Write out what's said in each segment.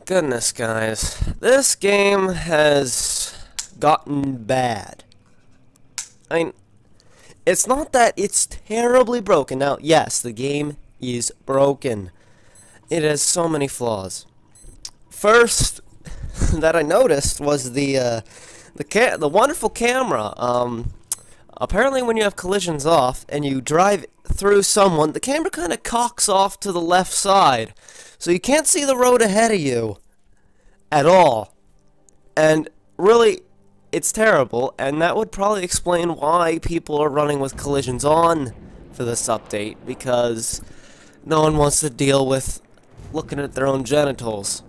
Goodness, guys. This game has gotten bad. I mean, it's not that it's terribly broken. Now, yes, the game is broken. It has so many flaws. First that I noticed was the wonderful camera. Apparently when you have collisions off and you drive through someone, the camera kind of cocks off to the left side. So you can't see the road ahead of you at all. And really, it's terrible, and that would probably explain why people are running with collisions on for this update, because no one wants to deal with looking at their own genitals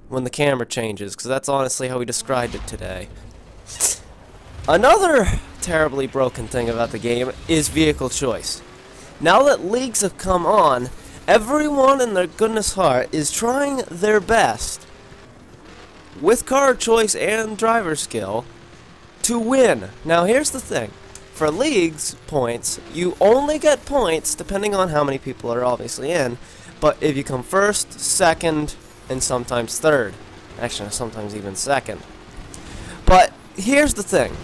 when the camera changes, because that's honestly how we described it today. Another terribly broken thing about the game is vehicle choice. Now that leagues have come on, everyone in their goodness heart is trying their best with car choice and driver skill to win. Now here's the thing. For leagues points, you only get points depending on how many people are obviously in, but if you come first, second, and sometimes third. Actually, sometimes even second. But here's the thing.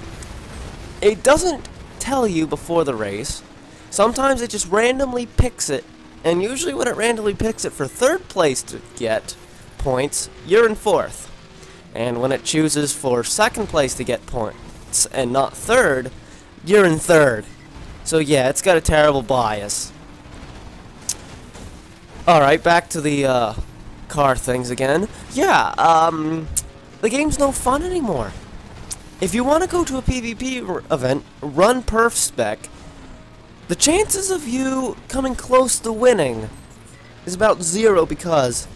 It doesn't tell you before the race. Sometimes it just randomly picks it, and usually when it randomly picks it for third place to get points, you're in fourth. And when it chooses for second place to get points and not third, you're in third. So yeah, it's got a terrible bias. Alright, back to the car things again. Yeah, the game's no fun anymore. If you want to go to a PvP event, run perf spec, the chances of you coming close to winning is about 0, because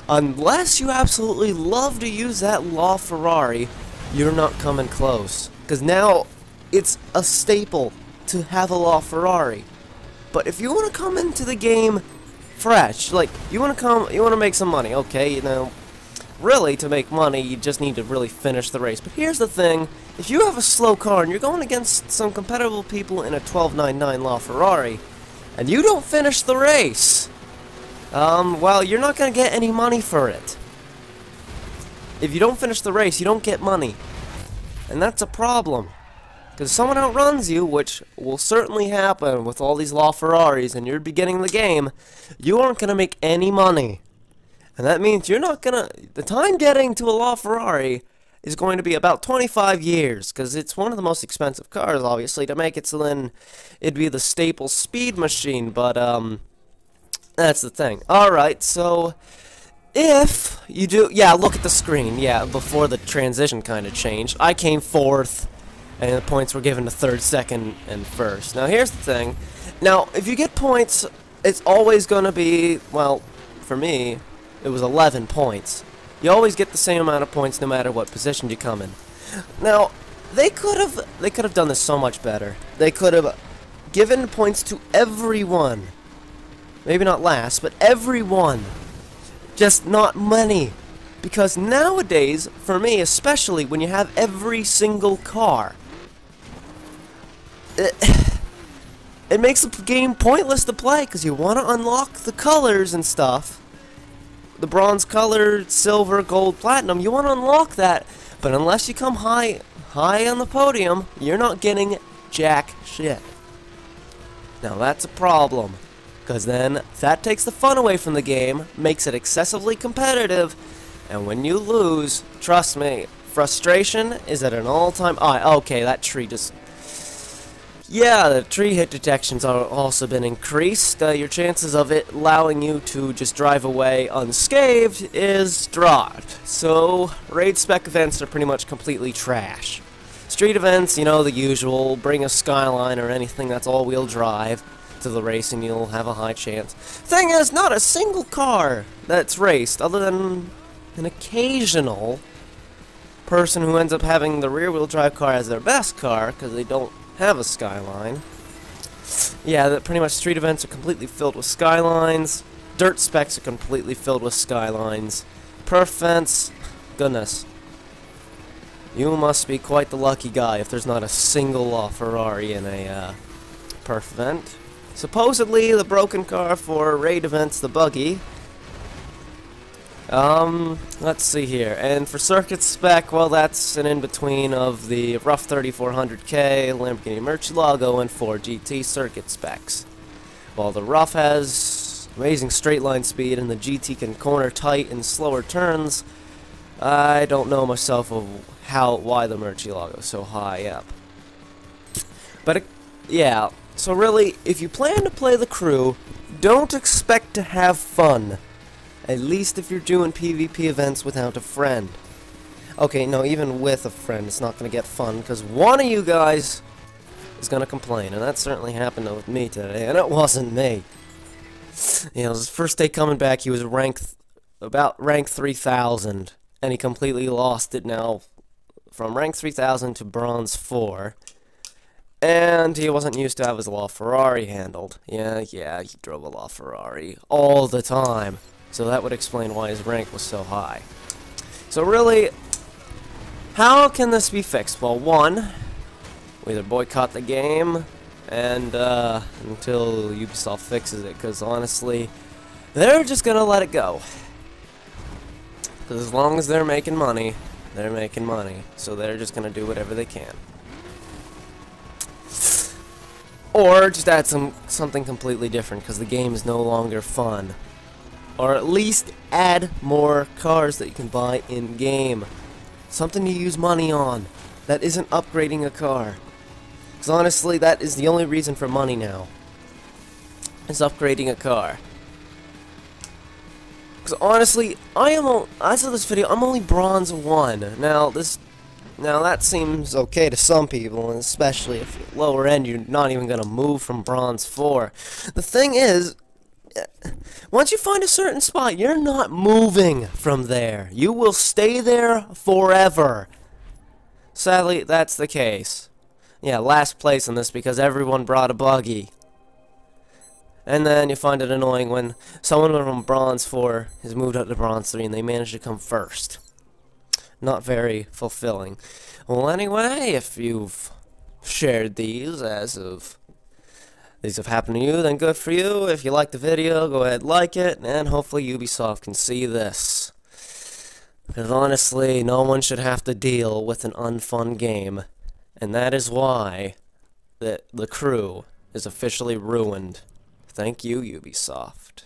unless you absolutely love to use that LaFerrari, you're not coming close. Because now it's a staple to have a LaFerrari. But if you want to come into the game fresh, like you want to make some money, okay, you know, really to make money you just need to really finish the race. But here's the thing, if you have a slow car and you're going against some competitive people in a 1299 LaFerrari and you don't finish the race, well, you're not going to get any money for it. If you don't finish the race, you don't get money. And that's a problem. Because someone outruns you, which will certainly happen with all these LaFerraris, and you're beginning the game, you aren't going to make any money. And that means you're not going to... The time getting to a LaFerrari is going to be about 25 years, because it's one of the most expensive cars, obviously, to make it, so then it'd be the staple speed machine, but, that's the thing. Alright, so if you do... Yeah, look at the screen. Yeah, before the transition kind of changed. I came fourth, and the points were given to third, second, and first. Now, here's the thing. Now, if you get points, it's always going to be... Well, for me, it was 11 points. You always get the same amount of points no matter what position you come in. Now, they could have done this so much better. They could have given points to everyone. Maybe not last, but everyone. Just not money. Because nowadays, for me especially, when you have every single car, it makes the game pointless to play, because you want to unlock the colors and stuff. The bronze color, silver, gold, platinum, you want to unlock that, but unless you come high on the podium, you're not getting jack shit. Now that's a problem, because then that takes the fun away from the game, makes it excessively competitive, and when you lose, trust me, frustration is at an all-time... Oh, okay, that tree just... Yeah, the tree hit detections are also been increased. Your chances of it allowing you to just drive away unscathed is dropped. So, raid spec events are pretty much completely trash. Street events, you know, the usual, bring a Skyline or anything that's all-wheel drive to the race and you'll have a high chance. Thing is, not a single car that's raced, other than an occasional person who ends up having the rear-wheel drive car as their best car, because they don't have a Skyline. Yeah, that pretty much street events are completely filled with Skylines. Dirt specs are completely filled with Skylines. Perf fence, goodness. You must be quite the lucky guy if there's not a single LaFerrari in a perf event. Supposedly, the broken car for raid events, the buggy, Let's see here. And for circuit spec, well, that's an in-between of the rough 3400K, Lamborghini Murcielago, and 4GT circuit specs. While the rough has amazing straight line speed and the GT can corner tight in slower turns, I don't know myself of why the Murcielago is so high up. But yeah, so really, if you plan to play the crew, don't expect to have fun. At least if you're doing PvP events without a friend. Okay, no, even with a friend, it's not going to get fun, because one of you guys is going to complain, and that certainly happened with me today, and it wasn't me. You know, his first day coming back, he was about rank 3000, and he completely lost it now from rank 3000 to bronze 4. And he wasn't used to have his LaFerrari handled. Yeah, he drove a LaFerrari all the time. So that would explain why his rank was so high. So really, how can this be fixed? Well, one, we either boycott the game and until Ubisoft fixes it, because honestly, they're just gonna let it go. Because as long as they're making money, they're making money. So they're just gonna do whatever they can. Or just add something completely different, because the game is no longer fun. Or at least add more cars that you can buy in-game. Something to use money on. That isn't upgrading a car. Because honestly, that is the only reason for money now. Is upgrading a car. Because honestly, as of this video, I'm only bronze 1. Now that seems okay to some people, and especially if you're lower end, you're not even going to move from bronze 4. The thing is, once you find a certain spot, you're not moving from there. You will stay there forever. Sadly, that's the case. Yeah, last place in this because everyone brought a buggy. And then you find it annoying when someone from bronze 4 has moved up to bronze 3 and they manage to come first. Not very fulfilling. Well, anyway, if you've shared these these have happened to you, then good for you. If you like the video, go ahead, like it, and hopefully Ubisoft can see this. Because honestly, no one should have to deal with an unfun game. And that is why the crew is officially ruined. Thank you, Ubisoft.